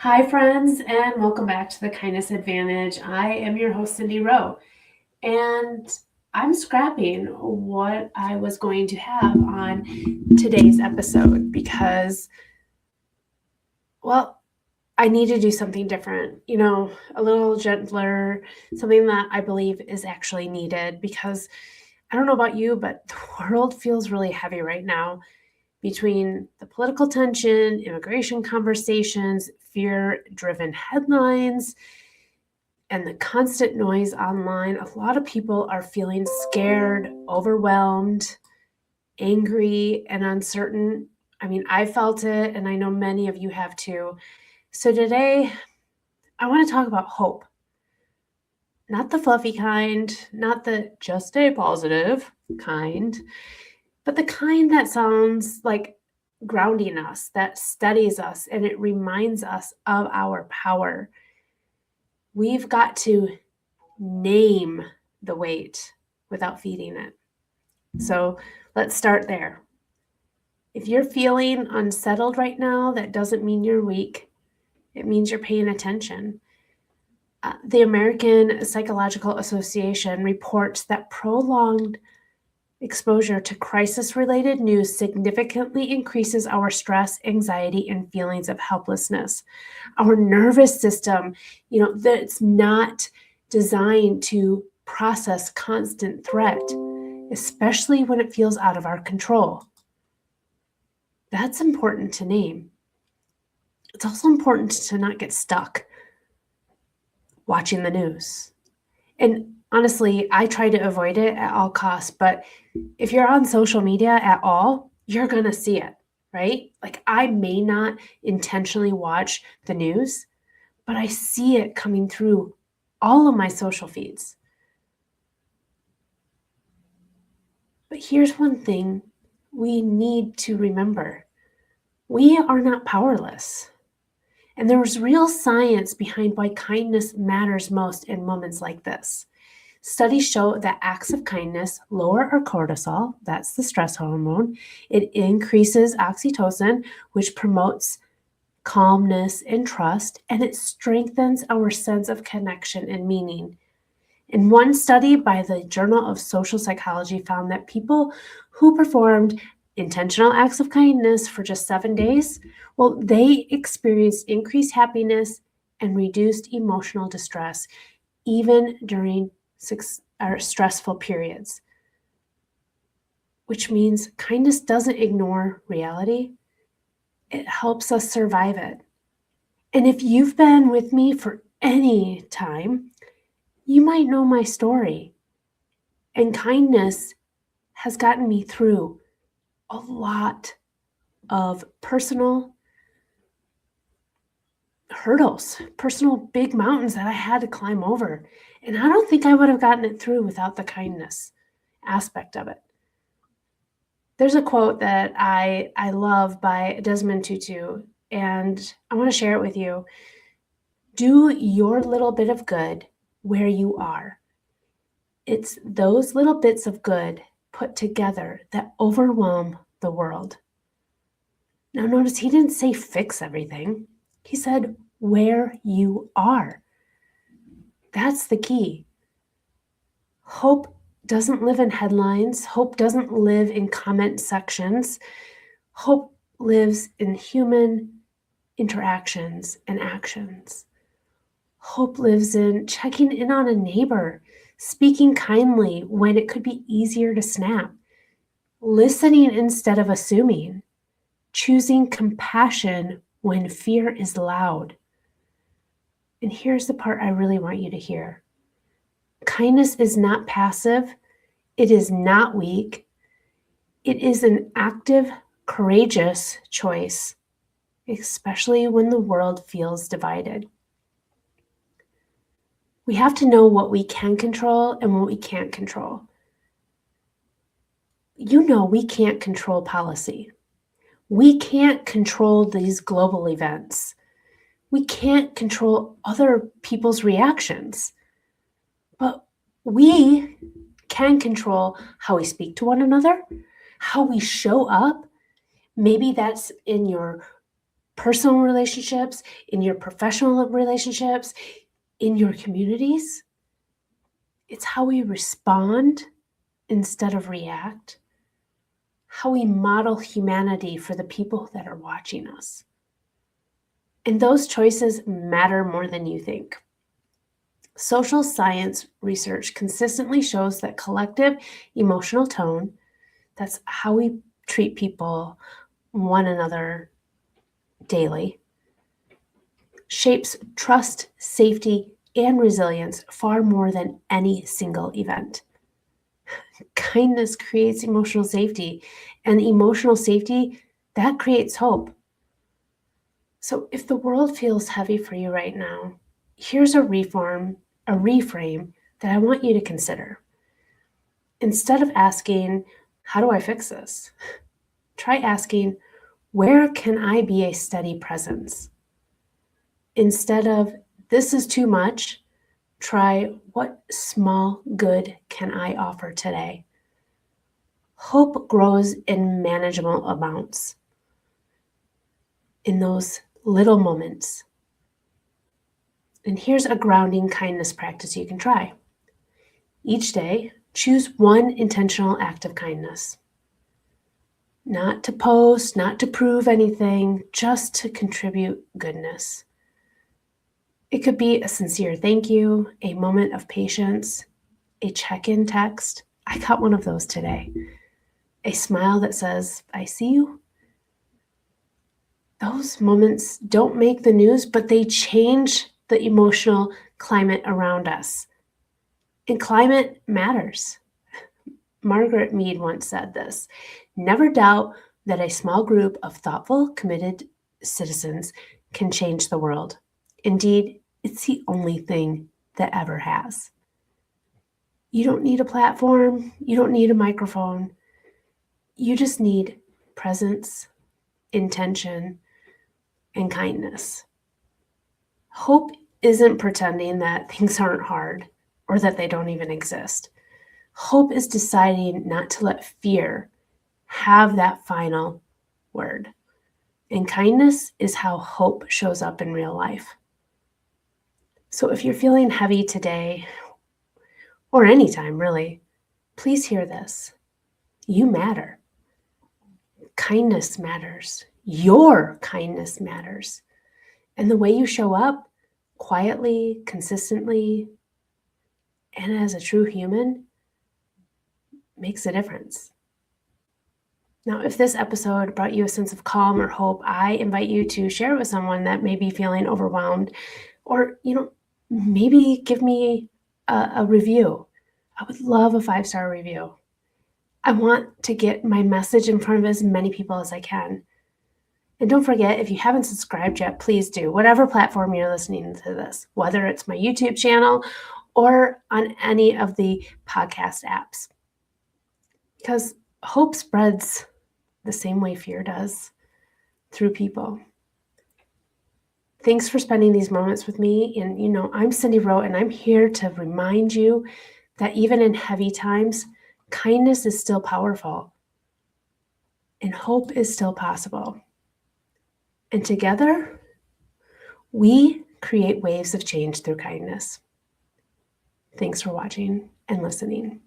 Hi, friends, and welcome back to the Kindness Advantage. I am your host, Cindy Rowe, and I'm scrapping what I was going to have on today's episode because, well, I need to do something different, a little gentler, something that I believe is actually needed because I don't know about you, but the world feels really heavy right now between the political tension, immigration conversations, fear driven headlines, and the constant noise online. A lot of people are feeling scared, overwhelmed, angry, and uncertain. I mean, I felt it, and I know many of you have too. So today, I want to talk about hope. Not the fluffy kind, not the just stay positive kind, but the kind that sounds like grounding us, that steadies us, and it reminds us of our power. We've got to name the weight without feeding it. So let's start there. If you're feeling unsettled right now, that doesn't mean you're weak. It means you're paying attention. The American Psychological Association reports that prolonged exposure to crisis-related news significantly increases our stress, anxiety, and feelings of helplessness. Our nervous system, that's not designed to process constant threat, especially when it feels out of our control. That's important to name. It's also important to not get stuck watching the news. And honestly, I try to avoid it at all costs, but if you're on social media at all, you're going to see it, right? Like I may not intentionally watch the news, but I see it coming through all of my social feeds. But here's one thing we need to remember. We are not powerless. And there was real science behind why kindness matters most in moments like this. Studies show that acts of kindness lower our cortisol, that's the stress hormone. It increases oxytocin, which promotes calmness and trust, and it strengthens our sense of connection and meaning. And one study by the Journal of Social Psychology found that people who performed intentional acts of kindness for just 7 days, well, they experienced increased happiness and reduced emotional distress, even during stressful periods. Which means kindness doesn't ignore reality, it helps us survive it. And if you've been with me for any time, you might know my story. And kindness has gotten me through a lot of personal hurdles, personal big mountains that I had to climb over. And I don't think I would have gotten it through without the kindness aspect of it. There's a quote that I love by Desmond Tutu, and I want to share it with you. Do your little bit of good where you are. It's those little bits of good put together that overwhelm the world. Now, notice he didn't say fix everything. He said where you are. That's the key. Hope doesn't live in headlines. Hope doesn't live in comment sections. Hope lives in human interactions and actions. Hope lives in checking in on a neighbor, speaking kindly when it could be easier to snap, listening instead of assuming, choosing compassion when fear is loud. And here's the part I really want you to hear. Kindness is not passive. It is not weak. It is an active, courageous choice, especially when the world feels divided. We have to know what we can control and what we can't control. We can't control policy. We can't control these global events. We can't control other people's reactions. But we can control how we speak to one another, how we show up. Maybe that's in your personal relationships, in your professional relationships, in your communities. It's how we respond instead of react, how we model humanity for the people that are watching us. And those choices matter more than you think. Social science research consistently shows that collective emotional tone, that's how we treat people, one another daily, shapes trust, safety, and resilience far more than any single event. Kindness creates emotional safety, and emotional safety, that creates hope. So if the world feels heavy for you right now, here's a reframe that I want you to consider. Instead of asking, how do I fix this? Try asking, where can I be a steady presence? Instead of, this is too much, try, what small good can I offer today? Hope grows in manageable amounts, in those little moments. And here's a grounding kindness practice you can try. Each day, choose one intentional act of kindness. Not to post, not to prove anything, just to contribute goodness. It could be a sincere thank you, a moment of patience, a check-in text. I got one of those today. A smile that says, I see you. Those moments don't make the news, but they change the emotional climate around us. And climate matters. Margaret Mead once said this, never doubt that a small group of thoughtful, committed citizens can change the world. Indeed, it's the only thing that ever has. You don't need a platform. You don't need a microphone. You just need presence, intention, and kindness. Hope isn't pretending that things aren't hard or that they don't even exist. Hope is deciding not to let fear have that final word. And kindness is how hope shows up in real life. So if you're feeling heavy today, or anytime really, please hear this. You matter. Kindness matters. Your kindness matters. And the way you show up, quietly, consistently, and as a true human, makes a difference. Now, if this episode brought you a sense of calm or hope, I invite you to share it with someone that may be feeling overwhelmed, or, maybe give me a review. I would love a 5-star review. I want to get my message in front of as many people as I can. And don't forget, if you haven't subscribed yet, please do. Whatever platform you're listening to this, whether it's my YouTube channel or on any of the podcast apps. Because hope spreads the same way fear does, through people. Thanks for spending these moments with me. And, I'm Cindy Rowe, and I'm here to remind you that even in heavy times, kindness is still powerful and hope is still possible. And together, we create waves of change through kindness. Thanks for watching and listening.